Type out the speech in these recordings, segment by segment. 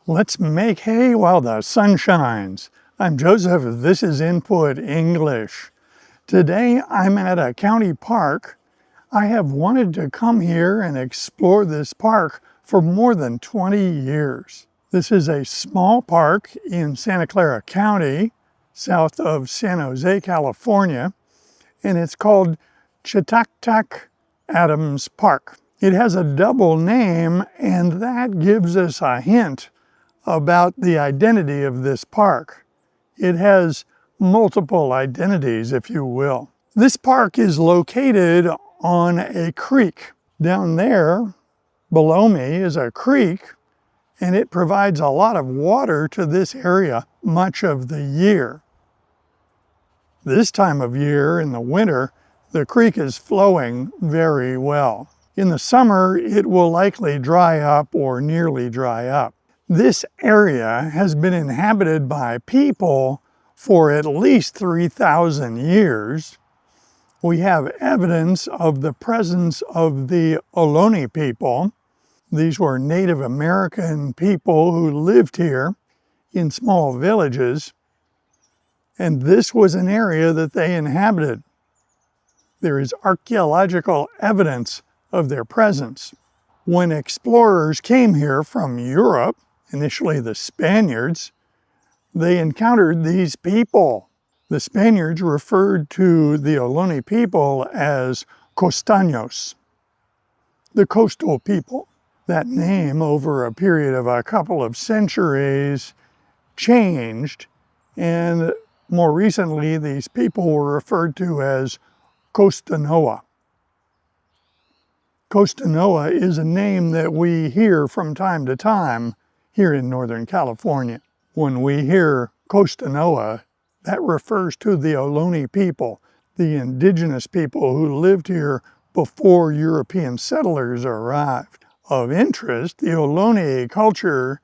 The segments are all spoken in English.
Let's make hay while the sun shines. I'm Joseph. This is Input English. Today I'm at a county park. I have wanted to come here and explore this park for more than 20 years. This is a small park in Santa Clara County, south of San Jose, California, and it's called Chetaktak Adams Park. It has a double name, and that gives us a hint about the identity of this park. It has multiple identities, if you will. This park is located on a creek. Down there, below me, is a creek, and it provides a lot of water to this area much of the year. This time of year, in the winter, the creek is flowing very well. In the summer, it will likely dry up or nearly dry up. This area has been inhabited by people for at least 3,000 years. We have evidence of the presence of the Ohlone people. These were Native American people who lived here in small villages, and this was an area that they inhabited. There is archaeological evidence of their presence. When explorers came here from Europe, initially the Spaniards, they encountered these people. The Spaniards referred to the Ohlone people as costaños, the coastal people. That name, over a period of a couple of centuries, changed, and more recently these people were referred to as Costanoa. Costanoa is a name that we hear from time to time here in Northern California. When we hear Costanoa, that refers to the Ohlone people, the indigenous people who lived here before European settlers arrived. Of interest, the Ohlone culture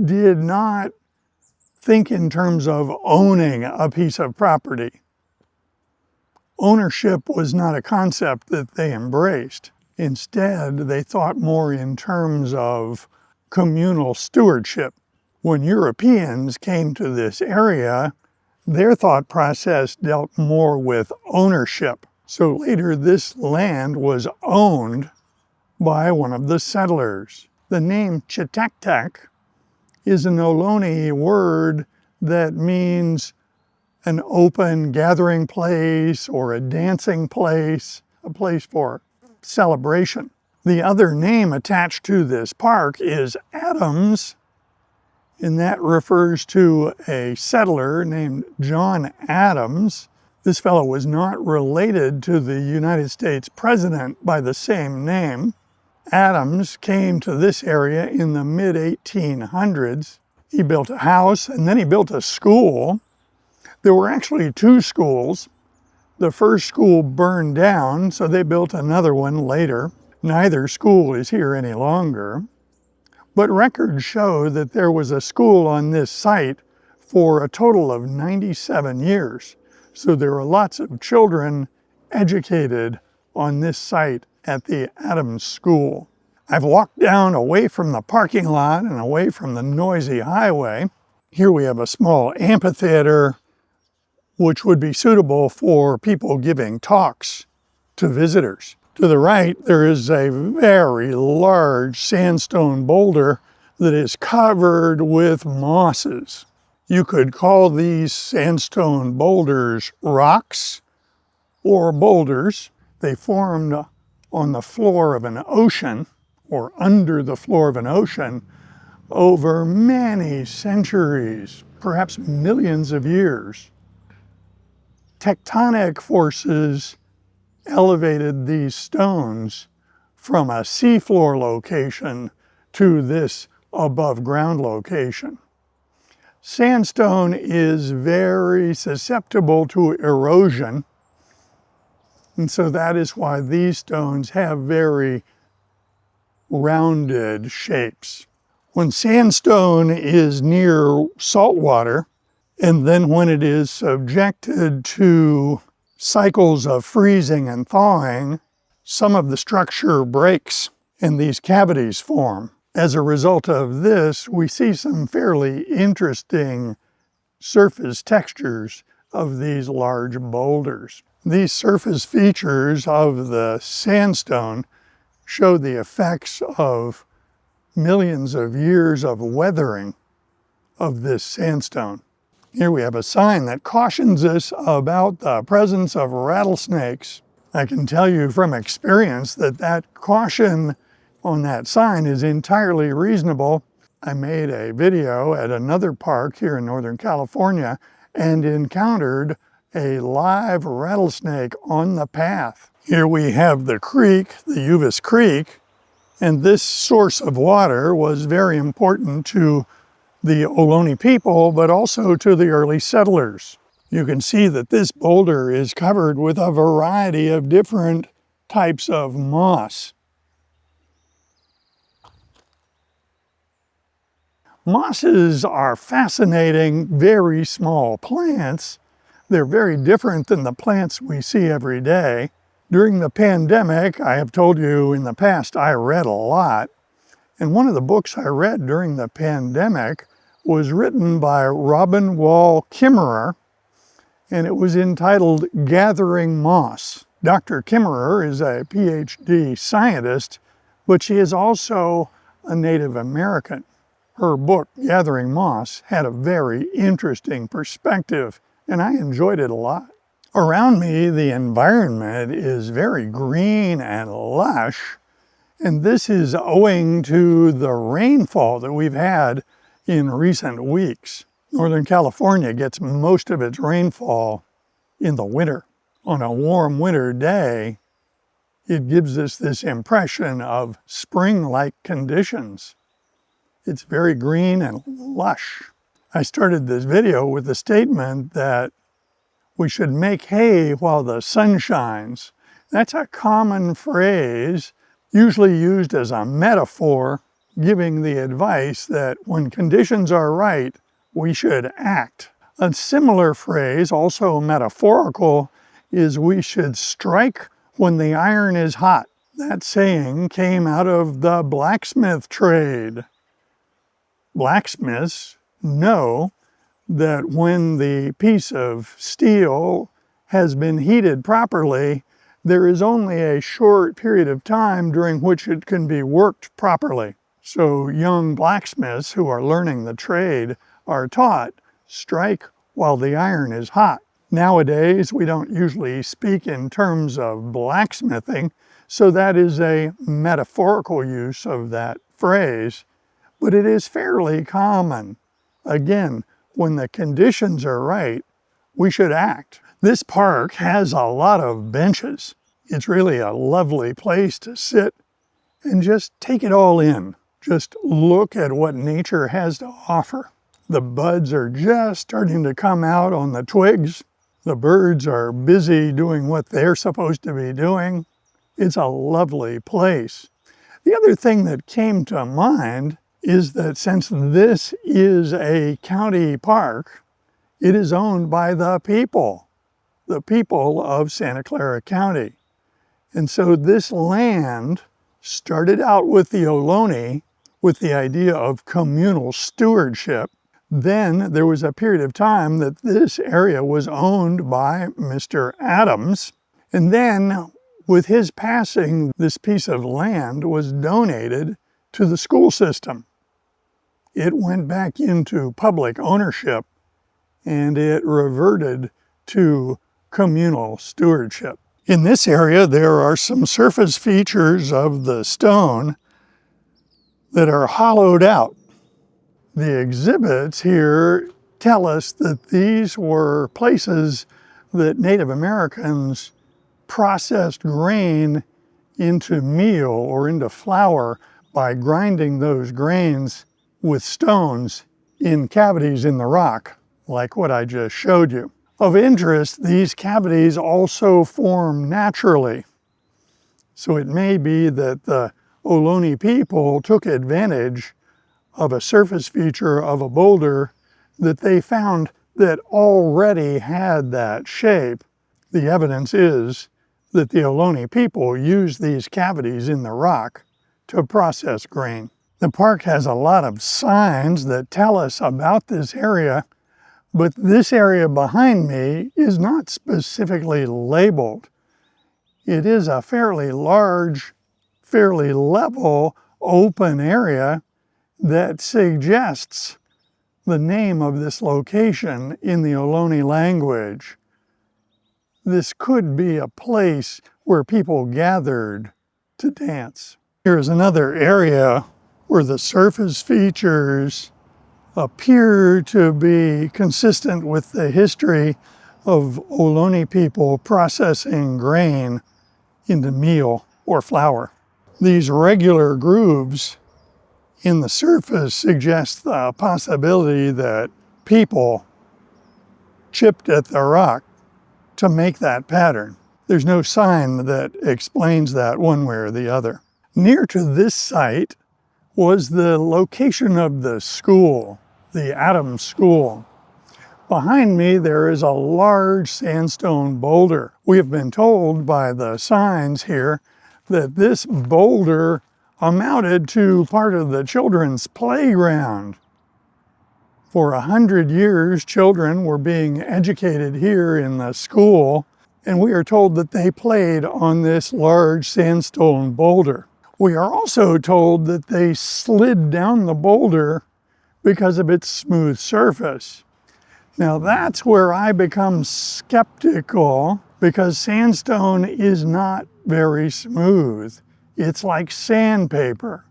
did not think in terms of owning a piece of property. Ownership was not a concept that they embraced. Instead, they thought more in terms of communal stewardship. When Europeans came to this area, their thought process dealt more with ownership. So later, this land was owned by one of the settlers. The name Chetaktak is an Ohlone word that means an open gathering place or a dancing place, a place for celebration. The other name attached to this park is Adams, and that refers to a settler named John Adams. This fellow was not related to the United States president by the same name. Adams came to this area in the mid-1800s. He built a house and then he built a school. There were actually two schools. The first school burned down, so they built another one later. Neither school is here any longer. But records show that there was a school on this site for a total of 97 years. So there were lots of children educated on this site at the Adams School. I've walked down away from the parking lot and away from the noisy highway. Here we have a small amphitheater, which would be suitable for people giving talks to visitors. To the right, there is a very large sandstone boulder that is covered with mosses. You could call these sandstone boulders rocks or boulders. They formed on the floor of an ocean or under the floor of an ocean over many centuries, perhaps millions of years. Tectonic forces elevated these stones from a seafloor location to this above ground location. Sandstone is very susceptible to erosion, and so that is why these stones have very rounded shapes. When sandstone is near salt water, and then when it is subjected to cycles of freezing and thawing, some of the structure breaks and these cavities form. As a result of this, we see some fairly interesting surface textures of these large boulders. These surface features of the sandstone show the effects of millions of years of weathering of this sandstone. Here we have a sign that cautions us about the presence of rattlesnakes. I can tell you from experience that that caution on that sign is entirely reasonable. I made a video at another park here in Northern California and encountered a live rattlesnake on the path. Here we have the creek, the Uvis Creek, and this source of water was very important to the Ohlone people, but also to the early settlers. You can see that this boulder is covered with a variety of different types of moss. Mosses are fascinating, very small plants. They're very different than the plants we see every day. During the pandemic, I have told you in the past, I read a lot. And one of the books I read during the pandemic was written by Robin Wall Kimmerer, and it was entitled Gathering Moss. Dr. Kimmerer is a PhD scientist, but she is also a Native American. Her book, Gathering Moss, had a very interesting perspective, and I enjoyed it a lot. Around me, the environment is very green and lush, and this is owing to the rainfall that we've had in recent weeks. Northern California gets most of its rainfall in the winter. On a warm winter day, it gives us this impression of spring-like conditions. It's very green and lush. I started this video with the statement that we should make hay while the sun shines. That's a common phrase, usually used as a metaphor, giving the advice that when conditions are right, we should act. A similar phrase, also metaphorical, is we should strike when the iron is hot. That saying came out of the blacksmith trade. Blacksmiths know that when the piece of steel has been heated properly, there is only a short period of time during which it can be worked properly. So young blacksmiths who are learning the trade are taught, strike while the iron is hot. Nowadays, we don't usually speak in terms of blacksmithing, so that is a metaphorical use of that phrase, but it is fairly common. Again, when the conditions are right, we should act. This park has a lot of benches. It's really a lovely place to sit and just take it all in. Just look at what nature has to offer. The buds are just starting to come out on the twigs. The birds are busy doing what they're supposed to be doing. It's a lovely place. The other thing that came to mind is that since this is a county park, it is owned by the people of Santa Clara County. And so this land started out with the Ohlone with the idea of communal stewardship. Then there was a period of time that this area was owned by Mr. Adams. And then with his passing, this piece of land was donated to the school system. It went back into public ownership and it reverted to communal stewardship. In this area, there are some surface features of the stone that are hollowed out. The exhibits here tell us that these were places that Native Americans processed grain into meal or into flour by grinding those grains with stones in cavities in the rock, like what I just showed you. Of interest, these cavities also form naturally. So it may be that the Ohlone people took advantage of a surface feature of a boulder that they found that already had that shape. The evidence is that the Ohlone people used these cavities in the rock to process grain. The park has a lot of signs that tell us about this area, but this area behind me is not specifically labeled. It is a fairly large, fairly level, open area that suggests the name of this location in the Ohlone language. This could be a place where people gathered to dance. Here's another area where the surface features appear to be consistent with the history of Ohlone people processing grain into meal or flour. These regular grooves in the surface suggest the possibility that people chipped at the rock to make that pattern. There's no sign that explains that one way or the other. Near to this site was the location of the school, the Adams School. Behind me there is a large sandstone boulder. We have been told by the signs here that this boulder amounted to part of the children's playground. For 100 years, children were being educated here in the school, and we are told that they played on this large sandstone boulder. We are also told that they slid down the boulder because of its smooth surface. Now that's where I become skeptical, because sandstone is not very smooth. It's like sandpaper.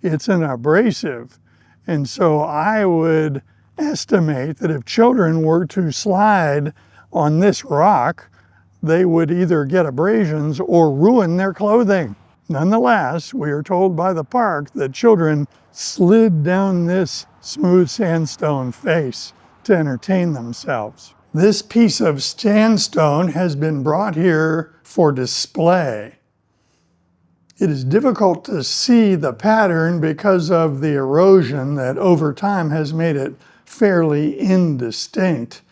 It's an abrasive. And so I would estimate that if children were to slide on this rock, they would either get abrasions or ruin their clothing. Nonetheless, we are told by the park that children slid down this smooth sandstone face to entertain themselves. This piece of sandstone has been brought here for display. It is difficult to see the pattern because of the erosion that over time has made it fairly indistinct,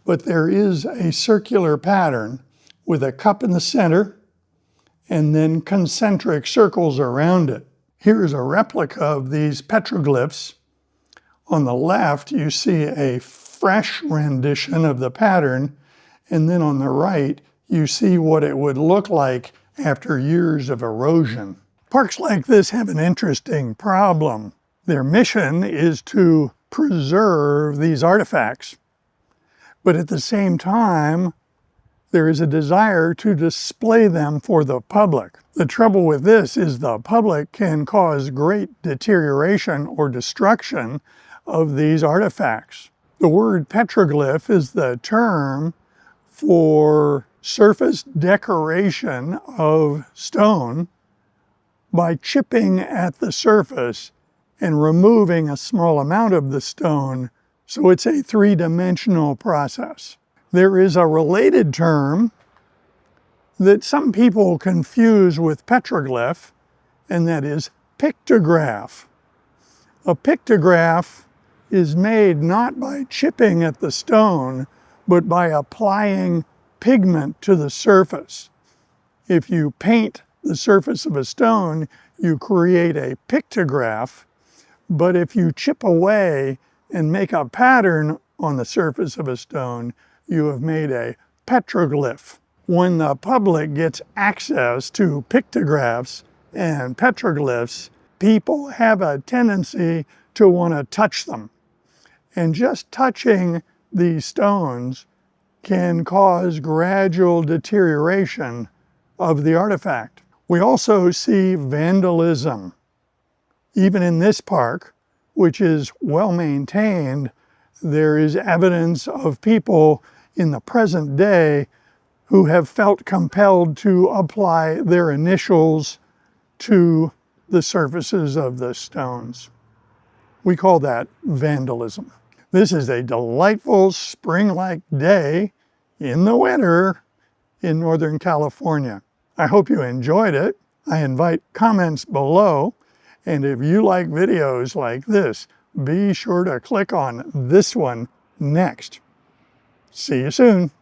but there is a circular pattern with a cup in the center and then concentric circles around it. Here's a replica of these petroglyphs. On the left, you see a fresh rendition of the pattern, and then on the right, you see what it would look like after years of erosion. Parks like this have an interesting problem. Their mission is to preserve these artifacts, but at the same time, there is a desire to display them for the public. The trouble with this is the public can cause great deterioration or destruction of these artifacts. The word petroglyph is the term for surface decoration of stone by chipping at the surface and removing a small amount of the stone, so it's a three-dimensional process. There is a related term that some people confuse with petroglyph, and that is pictograph. A pictograph is made not by chipping at the stone, but by applying pigment to the surface. If you paint the surface of a stone, you create a pictograph, but if you chip away and make a pattern on the surface of a stone, you have made a petroglyph. When the public gets access to pictographs and petroglyphs, people have a tendency to want to touch them. And just touching these stones can cause gradual deterioration of the artifact. We also see vandalism. Even in this park, which is well maintained, there is evidence of people in the present day who have felt compelled to apply their initials to the surfaces of the stones. We call that vandalism. This is a delightful spring-like day in the winter in Northern California. I hope you enjoyed it. I invite comments below, and if you like videos like this, be sure to click on this one next. See you soon.